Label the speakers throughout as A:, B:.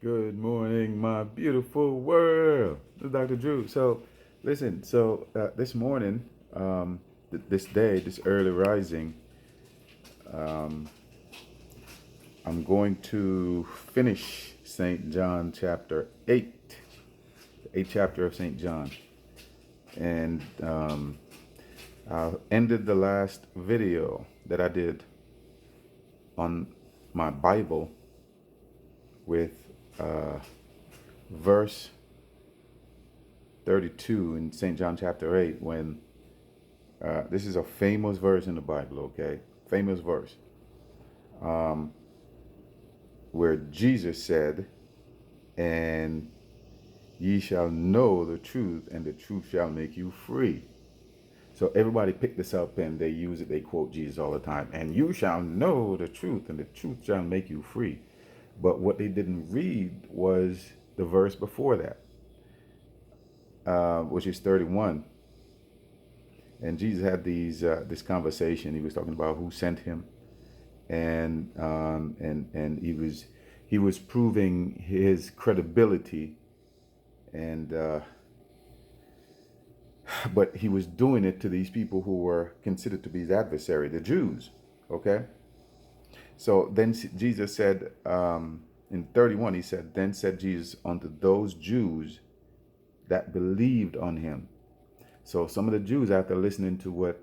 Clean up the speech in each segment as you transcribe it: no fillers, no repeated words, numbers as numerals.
A: Good morning, my beautiful world. This is Dr. Drew. So, listen. This morning, this day, this early rising, I'm going to finish Saint John chapter 8, the eighth chapter of Saint John, and I ended the last video that I did on my Bible with verse 32 in St. John chapter 8 when this is a famous verse in the Bible, okay? Famous verse where Jesus said, "And ye shall know the truth, and the truth shall make you free." So everybody pick this up and they use it, they quote Jesus all the time. And you shall know the truth, and the truth shall make you free. But what they didn't read was the verse before that, which is 31. And Jesus had this conversation. He was talking about who sent him, and he was proving his credibility, and but he was doing it to these people who were considered to be his adversary, the Jews. Okay, so then Jesus said in 31, he said, "Then said Jesus unto those Jews that believed on him." So some of the Jews, after listening to what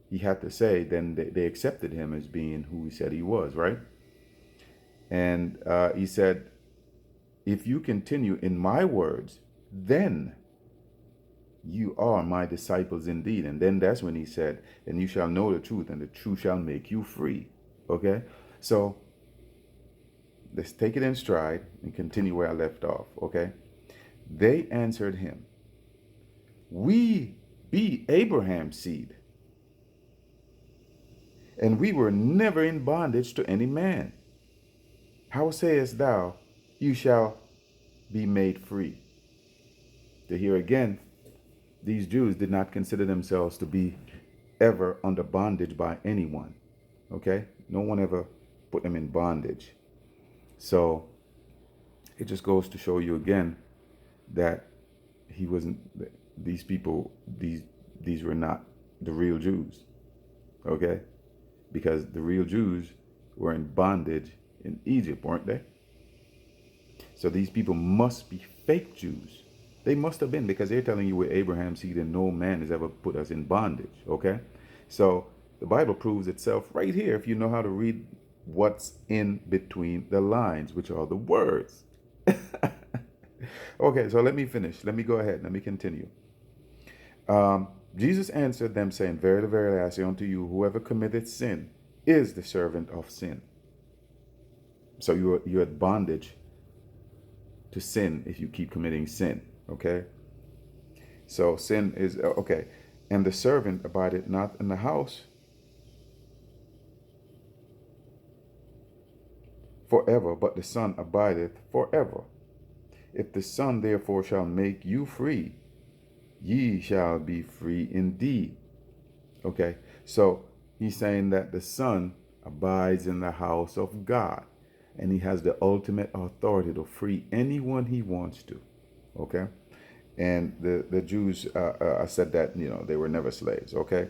A: he had to say, then they accepted him as being who he said he was, right? And he said, "If you continue in my words, then you are my disciples indeed." And then that's when he said, "And you shall know the truth, and the truth shall make you free." Okay? So let's take it in stride and continue where I left off. Okay? They answered him, "We be Abraham's seed, and we were never in bondage to any man. How sayest thou, you shall be made free?" To hear again, these Jews did not consider themselves to be ever under bondage by anyone. Okay? No one ever put them in bondage. So it just goes to show you again that he wasn't, these people, these were not the real Jews. Okay? Because the real Jews were in bondage in Egypt, weren't they? So these people must be fake Jews. They must have been, because they're telling you we're Abraham's seed and no man has ever put us in bondage. Okay? So the Bible proves itself right here if you know how to read what's in between the lines, which are the words. Okay, so let me finish. Let me go ahead. Let me continue. Jesus answered them, saying, "Verily, verily, I say unto you, whoever committeth sin is the servant of sin." So you're at bondage to sin if you keep committing sin. Okay? So sin is okay. "And the servant abideth not in the house forever, but the Son abideth forever. If the Son therefore shall make you free, ye shall be free indeed." Okay, so he's saying that the Son abides in the house of God, and he has the ultimate authority to free anyone he wants to. Okay, and the Jews said that they were never slaves. Okay,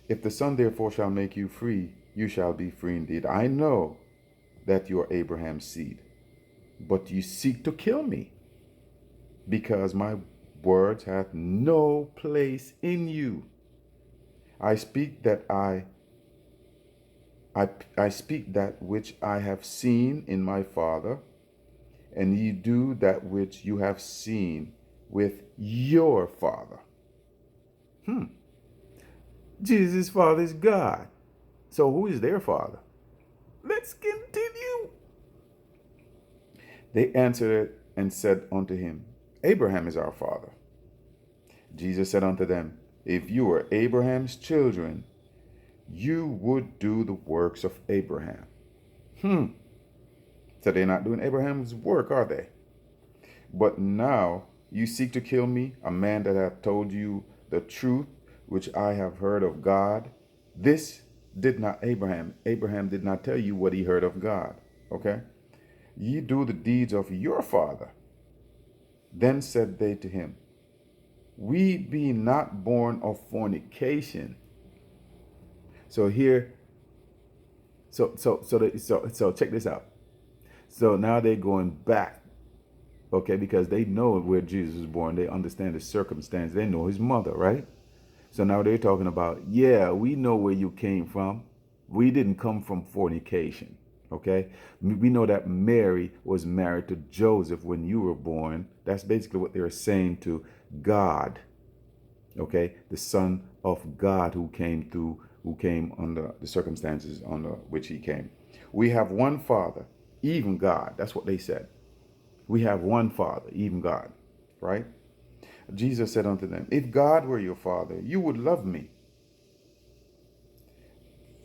A: "If the Son therefore shall make you free, you shall be free indeed. I know that you are Abraham's seed, but you seek to kill me, because my words hath no place in you. I speak that I speak that which I have seen in my Father, and ye do that which you have seen with your father." Jesus' father is God. So who is their father? Let's continue. They answered and said unto him, "Abraham is our father." Jesus said unto them, "If you were Abraham's children, you would do the works of Abraham." So they're not doing Abraham's work, are they? "But now you seek to kill me, a man that hath told you the truth, which I have heard of God. This did not Abraham. Abraham did not tell you what he heard of God." Okay? ye do the deeds of your father. Then said they to him, we be not born of fornication. So here, so check this out. So now they're going back, okay, because they know where Jesus was born. They understand the circumstance. They know his mother, right? So now they're talking about, yeah, we know where you came from. We didn't come from fornication, okay? We know that Mary was married to Joseph when you were born. That's basically what they're saying to God, okay? The Son of God who came under the circumstances under which he came. We have one Father, even God. That's what they said. We have one Father, even God, right? Jesus said unto them, if God were your Father, you would love me.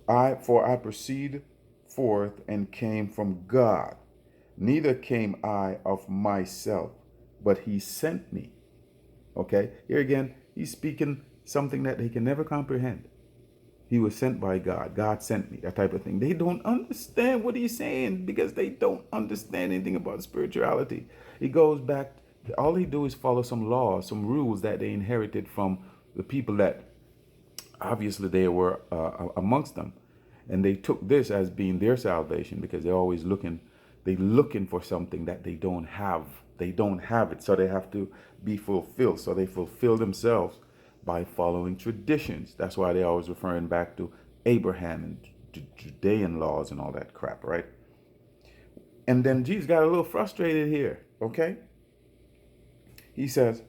A: For I proceed forth and came from God. Neither came I of myself, but he sent me. Okay, here again, he's speaking something that they can never comprehend. He was sent by God. God sent me, that type of thing. They don't understand what he's saying because they don't understand anything about spirituality. He goes back, all he do is follow some laws, some rules that they inherited from the people that obviously they were amongst them. And they took this as being their salvation because they're always looking for something that they don't have. They don't have it, so they have to be fulfilled. So they fulfill themselves by following traditions. That's why they're always referring back to Abraham and Judean laws and all that crap, right? And then Jesus got a little frustrated here, okay? He says,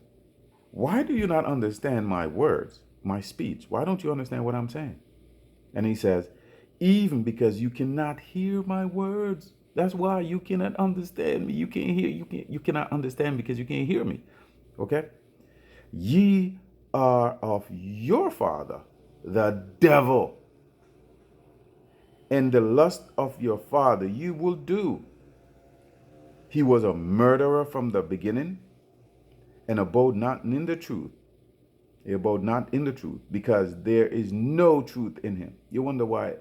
A: why do you not understand my words, my speech? Why don't you understand what I'm saying? And he says, even because you cannot hear my words. That's why you cannot understand me. You can't hear, you cannot understand because you can't hear me. Okay? Ye are of your father, the devil, and the lust of your father you will do. He was a murderer from the beginning, and abode not in the truth. He abode not in the truth, because there is no truth in him. You wonder why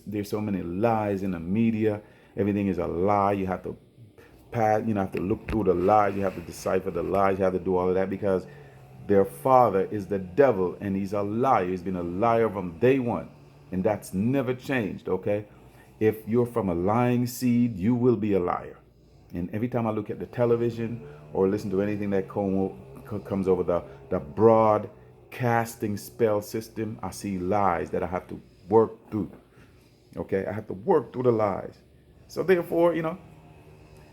A: there's so many lies in the media. Everything is a lie. You have to have to look through the lies. You have to decipher the lies. You have to do all of that because their father is the devil, and he's a liar. He's been a liar from day one, and that's never changed, okay? If you're from a lying seed, you will be a liar. And every time I look at the television or listen to anything that comes over the broadcasting spell system, I see lies that I have to work through. Okay, I have to work through the lies. So therefore,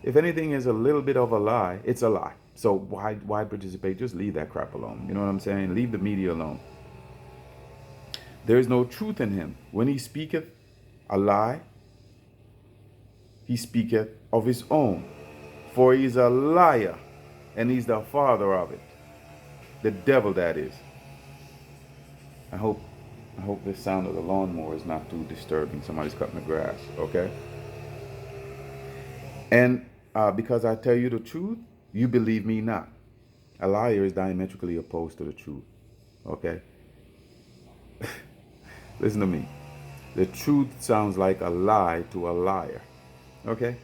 A: if anything is a little bit of a lie, it's a lie. So why participate? Just leave that crap alone. You know what I'm saying? Leave the media alone. There is no truth in him. When he speaketh a lie, he speaketh of his own. For he's a liar, and he's the father of it. The devil, that is. I hope the sound of the lawnmower is not too disturbing. Somebody's cutting the grass, okay? And because I tell you the truth, you believe me not. A liar is diametrically opposed to the truth, okay? Listen to me. The truth sounds like a lie to a liar, okay?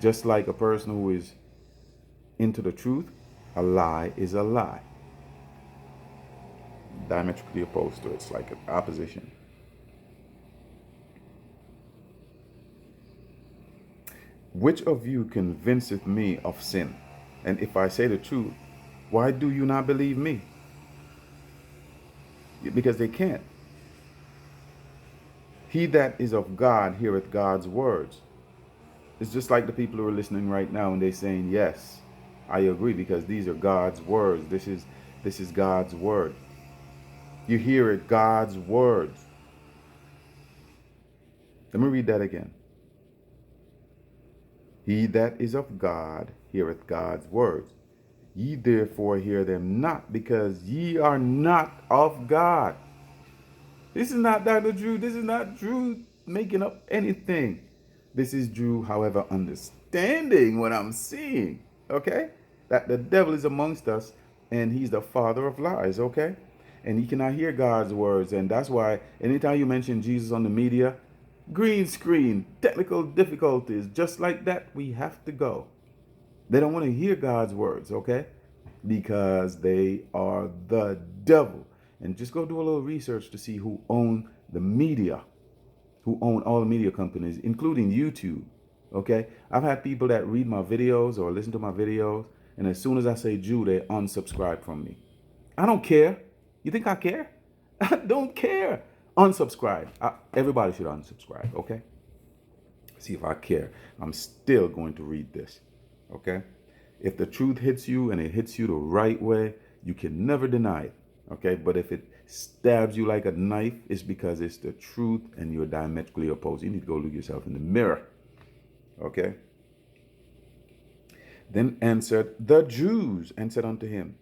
A: Just like a person who is into the truth, a lie is a lie. Diametrically opposed to it. It's like an opposition. Which of you convinceth me of sin? And if I say the truth, why do you not believe me? Because they can't. He that is of God heareth God's words. It's just like the people who are listening right now and they're saying, yes, I agree, because these are God's words. This is God's word. You hear it, God's words. Let me read that again. He that is of God heareth God's words. Ye therefore hear them not, because ye are not of God. This is not Dr. Drew. This is not Drew making up anything. This is Drew, however, understanding what I'm seeing. Okay? That the devil is amongst us, and he's the father of lies. Okay? And he cannot hear God's words. And that's why anytime you mention Jesus on the media, Green screen, technical difficulties, just like that, we have to go. They don't want to hear God's words, okay? Because they are the devil. And just go do a little research to see who own the media, who own all the media companies, including YouTube. Okay? I've had people that read my videos or listen to my videos, and as soon as I say Jew, they unsubscribe from me. I don't care. You think I care? I don't care. Unsubscribe. Everybody should unsubscribe, okay? See if I care. I'm still going to read this, okay? If the truth hits you and it hits you the right way, you can never deny it, okay? But if it stabs you like a knife, it's because it's the truth and you're diametrically opposed. You need to go look yourself in the mirror, okay? Then answered the Jews and said unto him,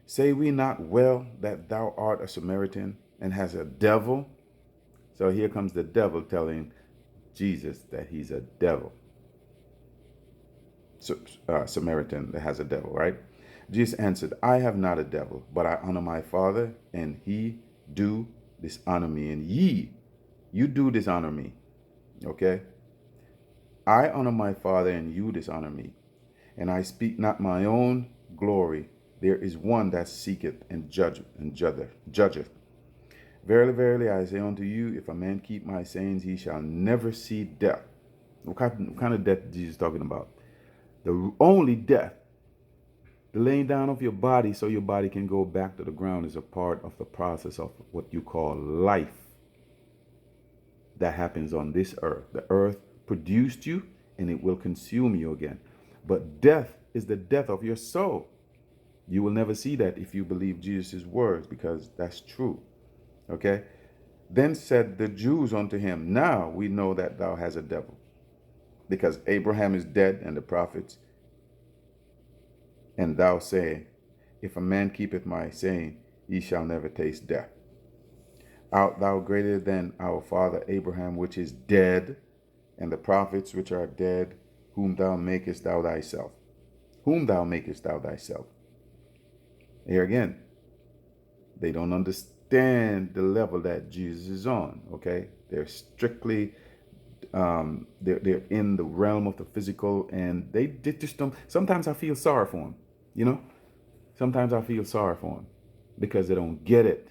A: say we not well that thou art a Samaritan and has a devil? So here comes the devil telling Jesus that he's a devil. Samaritan that has a devil, right? Jesus answered, I have not a devil, but I honor my Father, and he do dishonor me. And you do dishonor me. Okay? I honor my Father, and you dishonor me. And I speak not my own glory. There is one that seeketh and judgeth. Verily, verily, I say unto you, if a man keep my sayings, he shall never see death. What kind of death is Jesus talking about? The only death, the laying down of your body so your body can go back to the ground, is a part of the process of what you call life that happens on this earth. The earth produced you and it will consume you again. But death is the death of your soul. You will never see that if you believe Jesus' words, because that's true. Okay? Then said the Jews unto him, now we know that thou hast a devil, because Abraham is dead and the prophets, and thou say, if a man keepeth my saying, he shall never taste death. Art thou greater than our father Abraham, which is dead, and the prophets which are dead, whom thou makest thou thyself? Whom thou makest thou thyself? Here again, they don't understand the level that Jesus is on, okay? They're strictly they're in the realm of the physical, and they just don't. Sometimes I feel sorry for them, you know. Sometimes I feel sorry for them because they don't get it.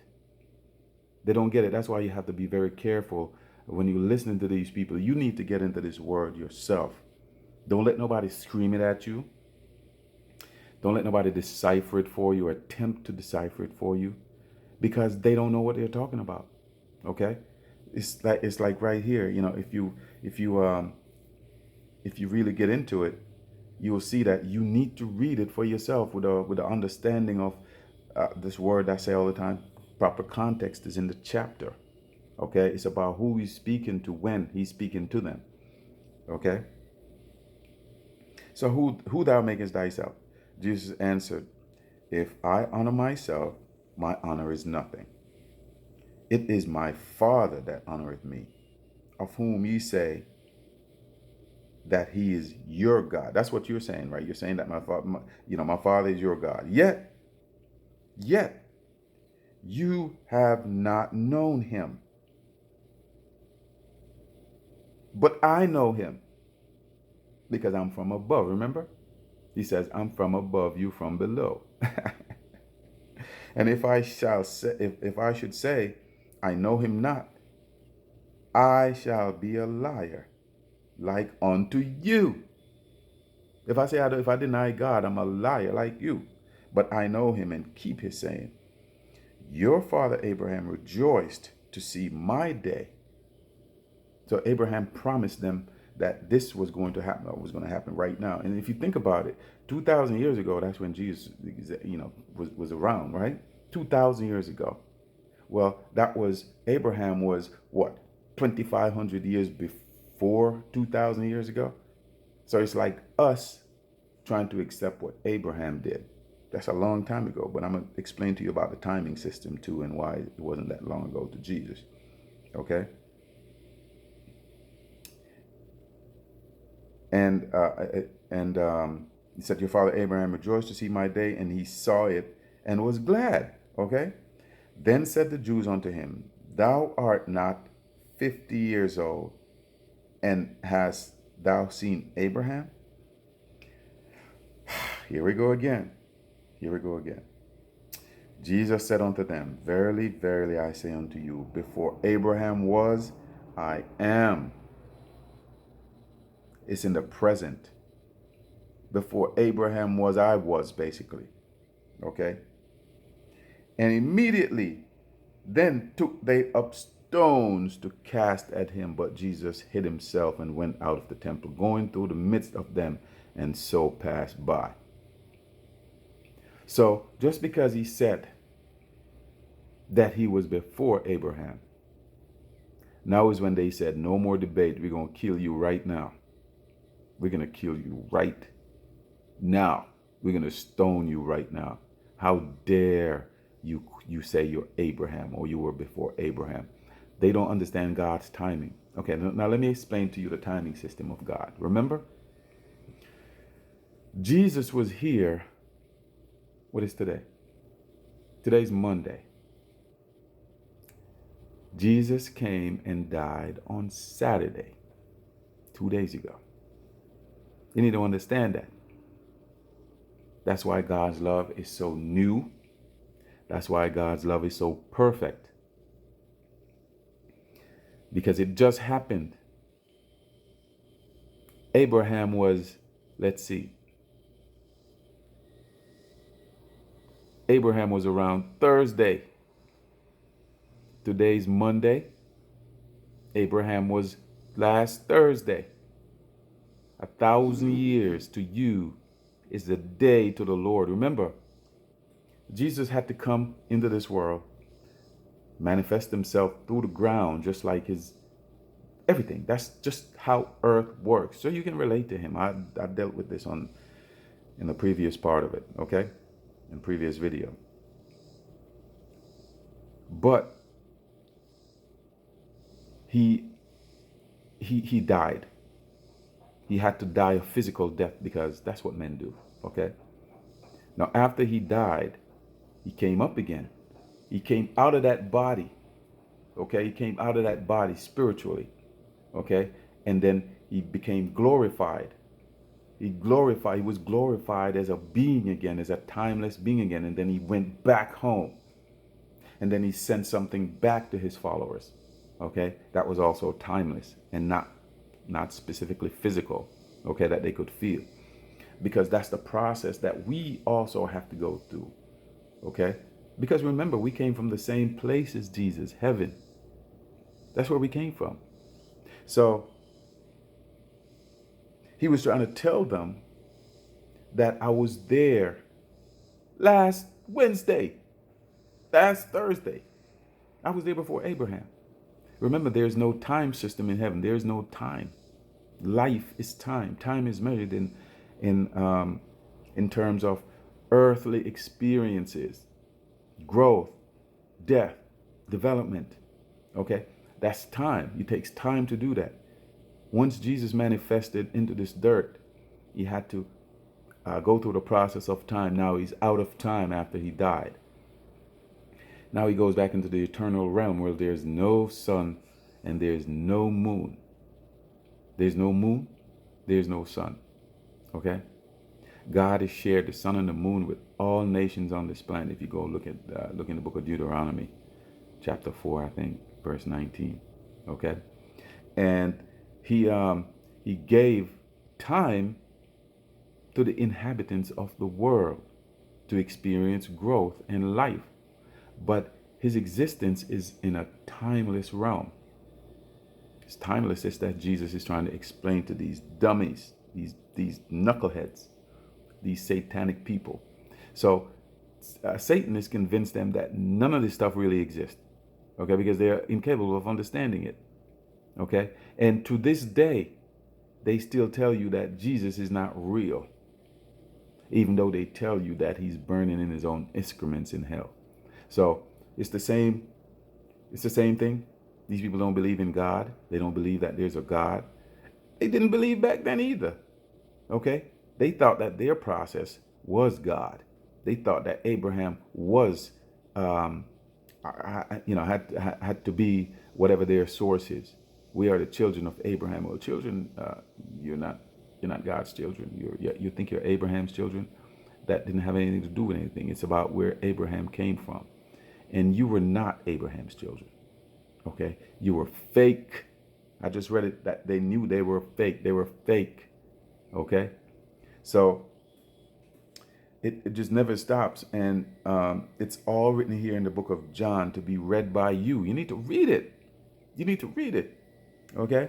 A: They don't get it. That's why you have to be very careful when you're listening to these people. You need to get into this word yourself. Don't let nobody scream it at you. Don't let nobody decipher it for you or attempt to decipher it for you, because they don't know what they're talking about. Okay? It's like right here, you know, if you really get into it, you will see that you need to read it for yourself with the understanding of this word I say all the time. Proper context is in the chapter. Okay? It's about who he's speaking to when he's speaking to them. Okay? So who thou makest thyself? Jesus answered, if I honor myself, my honor is nothing. It is my Father that honoreth me, of whom ye say that he is your God. That's what you're saying, right? You're saying that my Father is your God. Yet you have not known him. But I know him, because I'm from above. Remember? He says, I'm from above, you from below. And if I should say, I know him not, I shall be a liar, like unto you. If I deny God, I'm a liar like you. But I know him and keep his saying. Your father Abraham rejoiced to see my day. So Abraham promised them that this was going to happen, or was going to happen right now. And if you think about it, 2,000 years ago, that's when Jesus, was around, right? 2,000 years ago. Well, Abraham was what, 2,500 years before 2,000 years ago? So it's like us trying to accept what Abraham did. That's a long time ago, but I'm going to explain to you about the timing system too, and why it wasn't that long ago to Jesus. Okay? And he said, your father Abraham rejoiced to see my day, and he saw it and was glad. Okay? Then said the Jews unto him, thou art not 50 years old, And hast thou seen Abraham? Here we go again. Here we go again. Jesus said unto them, Verily, verily, I say unto you, before Abraham was, I am. It's in the present. Before Abraham was, I was, basically. Okay? And immediately, then took they up stones to cast at him, but Jesus hid himself and went out of the temple, going through the midst of them, and so passed by. So, just because he said that he was before Abraham, now is when they said, no more debate, we're going to kill you right now. We're going to kill you right now. We're going to stone you right now. How dare you say you're Abraham or you were before Abraham? They don't understand God's timing. Okay, now let me explain to you the timing system of God. Remember, Jesus was here. What is today? Today's Monday. Jesus came and died on Saturday, 2 days ago. You need to understand that. That's why God's love is so new. That's why God's love is so perfect. Because it just happened. Abraham was, let's see. Abraham was around Thursday. Today's Monday. Abraham was last Thursday. 1,000 years to you is the day to the Lord. Remember, Jesus had to come into this world, manifest himself through the ground, just like his everything. That's just how earth works. So you can relate to him. I dealt with this in the previous part of it, okay? In previous video. But he died. He had to die a physical death because that's what men do, okay? Now, after he died, he came up again. He came out of that body, okay? He came out of that body spiritually, okay? And then he became glorified. He was glorified as a being again, as a timeless being again. And then he went back home. And then he sent something back to his followers, okay? That was also timeless and not specifically physical, okay, that they could feel. Because that's the process that we also have to go through, okay? Because remember, we came from the same place as Jesus, heaven. That's where we came from. So he was trying to tell them that I was there last Wednesday, last Thursday. I was there before Abraham. Remember, there's no time system in heaven. There's no time. Life is time. Time is measured in terms of earthly experiences, growth, death, development. Okay, that's time. It takes time to do that. Once Jesus manifested into this dirt, he had to go through the process of time. Now he's out of time after he died. Now he goes back into the eternal realm where there's no sun and there's no moon. There's no moon, there's no sun. Okay? God has shared the sun and the moon with all nations on this planet. If you go look in the book of Deuteronomy, chapter 4, I think, verse 19. Okay? And he gave time to the inhabitants of the world to experience growth and life. But his existence is in a timeless realm. It's timeless. It's that Jesus is trying to explain to these dummies, these knuckleheads, these satanic people. So Satan is convinced them that none of this stuff really exists. Okay, because they're incapable of understanding it. Okay, and to this day, they still tell you that Jesus is not real, even though they tell you that he's burning in his own excrements in hell. So it's the same thing. These people don't believe in God. They don't believe that there's a God. They didn't believe back then either. Okay? They thought that their process was God. They thought that Abraham was, had to be whatever their source is. We are the children of Abraham. Well, children, you're not. You're not God's children. You think you're Abraham's children. That didn't have anything to do with anything. It's about where Abraham came from, and you were not Abraham's children. Okay, you were fake. I just read it that they knew they were fake. They were fake. Okay, so it just never stops, and it's all written here in the book of John to be read by you. You need to read it. You need to read it. Okay,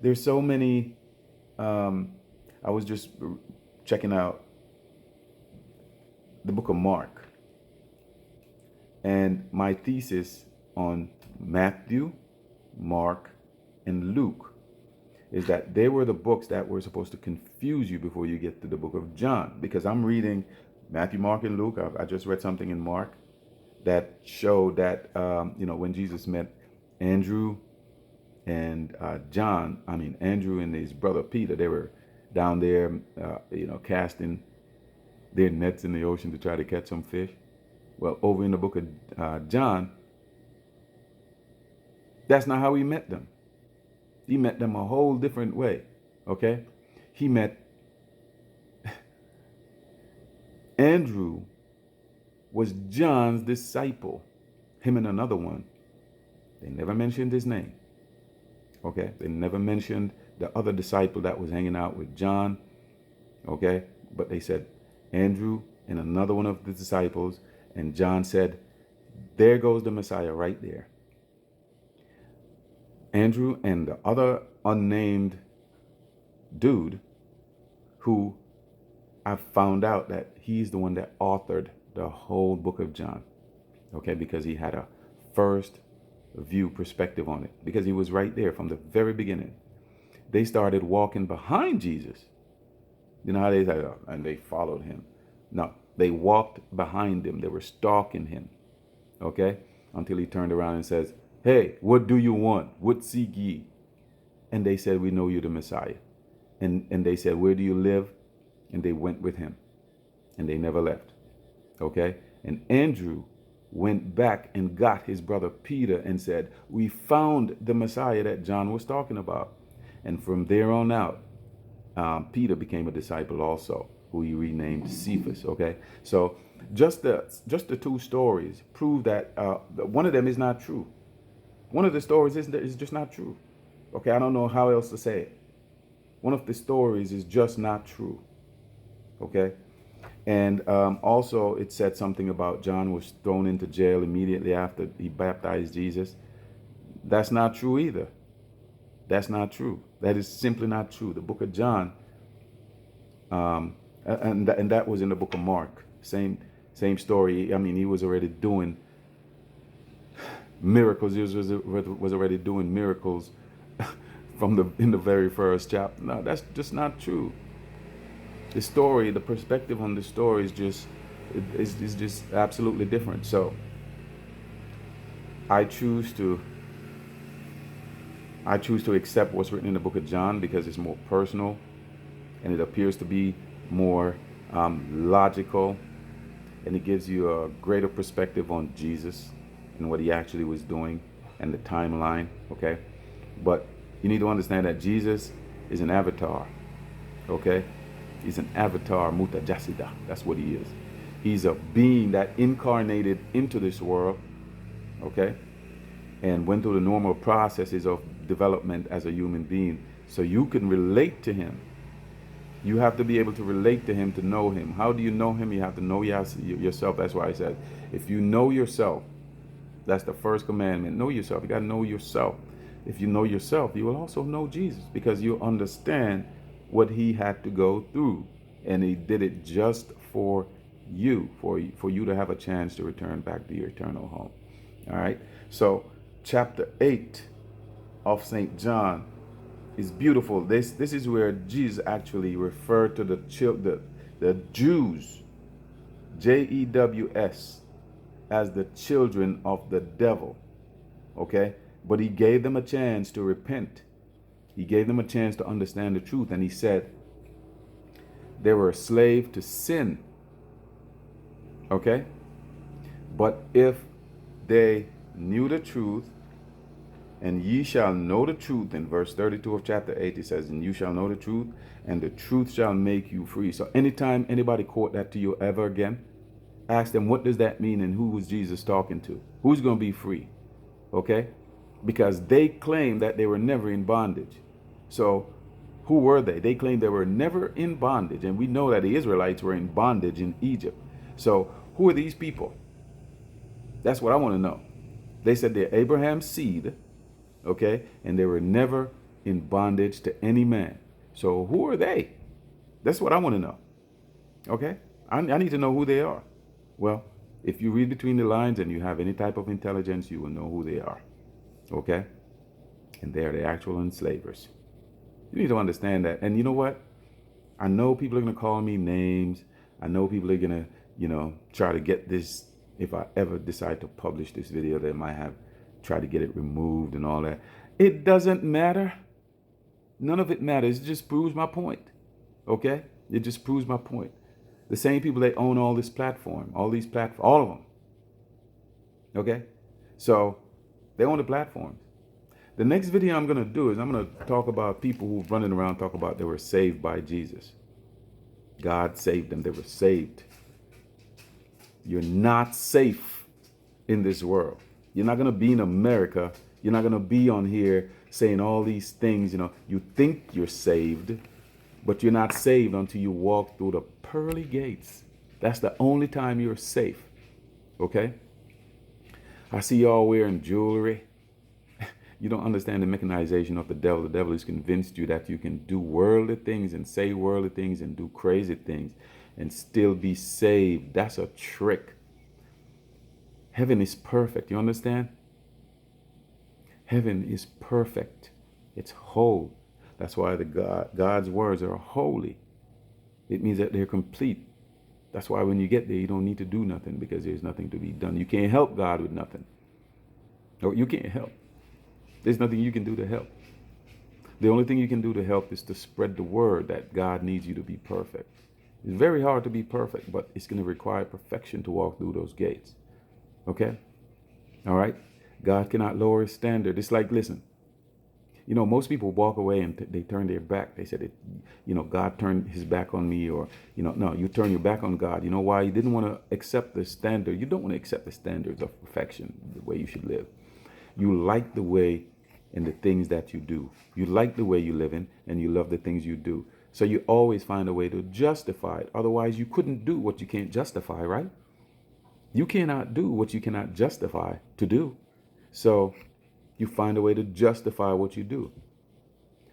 A: there's so many. I was just checking out the book of Mark, and my thesis on Matthew, Mark, and Luke is that they were the books that were supposed to confuse you before you get to the book of John. Because I'm reading Matthew, Mark, and Luke. I just read something in Mark that showed that when Jesus met Andrew and John, Andrew and his brother Peter, they were down there, casting their nets in the ocean to try to catch some fish. Well, over in the book of John, that's not how he met them. He met them a whole different way. Okay? He met Andrew was John's disciple. Him and another one. They never mentioned his name. Okay? They never mentioned the other disciple that was hanging out with John. Okay? But they said Andrew and another one of the disciples. And John said, there goes the Messiah right there. Andrew and the other unnamed dude, who I found out that he's the one that authored the whole book of John. Okay, because he had a first view perspective on it, because he was right there from the very beginning. They started walking behind Jesus. You know how they said, and they followed him. No, they walked behind him. They were stalking him. Okay, until he turned around and says, hey, what do you want? What seek ye? And they said, we know you're the Messiah. And they said, where do you live? And they went with him. And they never left. Okay? And Andrew went back and got his brother Peter and said, we found the Messiah that John was talking about. And from there on out, Peter became a disciple also, who he renamed Cephas. Okay? So just the two stories prove that one of them is not true. One of the stories is just not true. Okay, I don't know how else to say it. One of the stories is just not true. Okay, and also it said something about John was thrown into jail immediately after he baptized Jesus. That's not true either. That's not true. That is simply not true. The book of John, and that was in the book of Mark. Same story. I mean, he was already doing miracles. He was already doing miracles in the very first chapter. No, that's just not true. The story, the perspective on the story is just absolutely different. So I choose to accept what's written in the book of John because it's more personal, and it appears to be more logical, and it gives you a greater perspective on Jesus and what he actually was doing and the timeline. Okay, but you need to understand that Jesus is an avatar. Okay, he's an avatar, mutajasida. That's what he is. He's a being that incarnated into this world. Okay, and went through the normal processes of development as a human being, so you can relate to him. You have to be able to relate to him to know him. How do you know him? You have to know yourself. That's why I said, if you know yourself, that's the first commandment. Know yourself. You got to know yourself. If you know yourself, you will also know Jesus, because you understand what he had to go through, and he did it just for you, for you to have a chance to return back to your eternal home. All right. So chapter 8 of St. John is beautiful. This is where Jesus actually referred to the Jews, Jews, as the children of the devil. Okay? But he gave them a chance to repent. He gave them a chance to understand the truth. And he said they were a slave to sin. Okay? But if they knew the truth, And ye shall know the truth. In verse 32 of chapter 8, it says, and you shall know the truth, and the truth shall make you free. So anytime anybody quote that to you ever again, ask them, what does that mean, and who was Jesus talking to? Who's going to be free? Okay? Because they claim that they were never in bondage. So who were they? They claimed they were never in bondage. And we know that the Israelites were in bondage in Egypt. So who are these people? That's what I want to know. They said they're Abraham's seed, okay? And they were never in bondage to any man. So who are they? That's what I want to know, okay? I need to know who they are. Well, if you read between the lines and you have any type of intelligence, you will know who they are, okay? And they are the actual enslavers. You need to understand that. And you know what? I know people are going to call me names. I know people are going to, try to get this. If I ever decide to publish this video, they might have tried to get it removed and all that. It doesn't matter. None of it matters. It just proves my point. Okay? It just proves my point. The same people that own all this platform, all these platforms, all of them. Okay? So they own the platforms. The next video I'm going to do is I'm going to talk about people who running around talk about they were saved by Jesus. God saved them. They were saved. You're not safe in this world. You're not going to be in America. You're not going to be on here saying all these things. You think you're saved, but you're not saved until you walk through the pearly gates. That's the only time you're safe. Okay? I see y'all wearing jewelry. You don't understand the mechanization of the devil. The devil has convinced you that you can do worldly things and say worldly things and do crazy things and still be saved. That's a trick. Heaven is perfect. You understand? Heaven is perfect. It's whole. That's why God's words are holy. It means that they're complete. That's why when you get there, you don't need to do nothing because there's nothing to be done. You can't help God with nothing. Or you can't help. There's nothing you can do to help. The only thing you can do to help is to spread the word that God needs you to be perfect. It's very hard to be perfect, but it's going to require perfection to walk through those gates. Okay? All right? God cannot lower his standard. It's like, listen, most people walk away and they turn their back. They said, God turned his back on me, or, no, you turn your back on God. You know why? You didn't want to accept the standard. You don't want to accept the standards of perfection, the way you should live. You like the way and the things that you do. You like the way you live in, and you love the things you do. So you always find a way to justify it. Otherwise, you couldn't do what you can't justify, right? You cannot do what you cannot justify to do. So you find a way to justify what you do.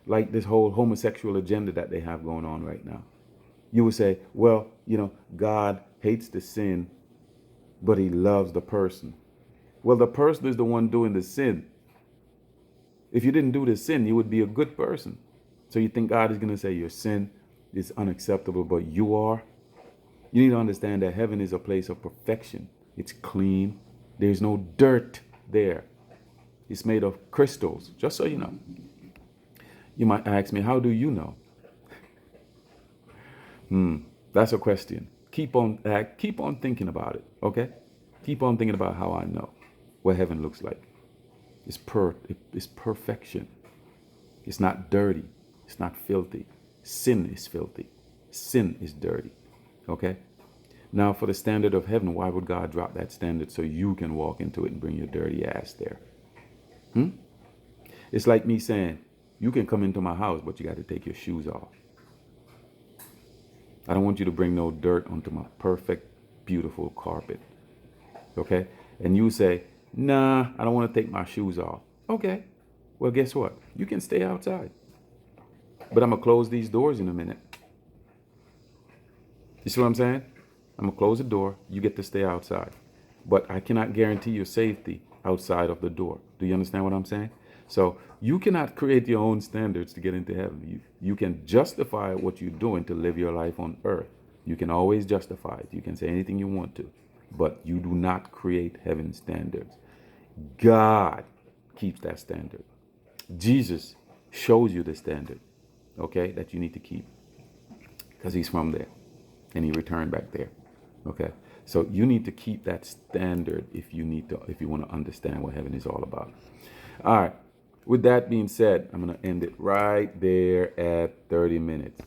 A: Like this whole homosexual agenda that they have going on right now. You would say, well, God hates the sin, but he loves the person. Well, the person is the one doing the sin. If you didn't do the sin, you would be a good person. So you think God is going to say your sin is unacceptable, but you are? You need to understand that heaven is a place of perfection. It's clean. There's no dirt there. It's made of crystals, just so you know. You might ask me, how do you know? That's a question. Keep on thinking about it, okay? Keep on thinking about how I know what heaven looks like. It's perfection. It's not dirty. It's not filthy. Sin is filthy. Sin is dirty. Okay? Now, for the standard of heaven, why would God drop that standard so you can walk into it and bring your dirty ass there? It's like me saying, you can come into my house, but you got to take your shoes off. I don't want you to bring no dirt onto my perfect, beautiful carpet. Okay? And you say, nah, I don't want to take my shoes off. Okay. Well, guess what? You can stay outside. But I'm going to close these doors in a minute. You see what I'm saying? I'm going to close the door. You get to stay outside. But I cannot guarantee your safety outside of the door. Do you understand what I'm saying? So you cannot create your own standards to get into heaven. You can justify what you're doing to live your life on earth. You can always justify it. You can say anything you want to. But you do not create heaven's standards. God keeps that standard. Jesus shows you the standard, okay, that you need to keep, because he's from there and he returned back there. Okay, so you need to keep that standard if you want to understand what heaven is all about. All right, With that being said, I'm going to end it right there at 30 minutes.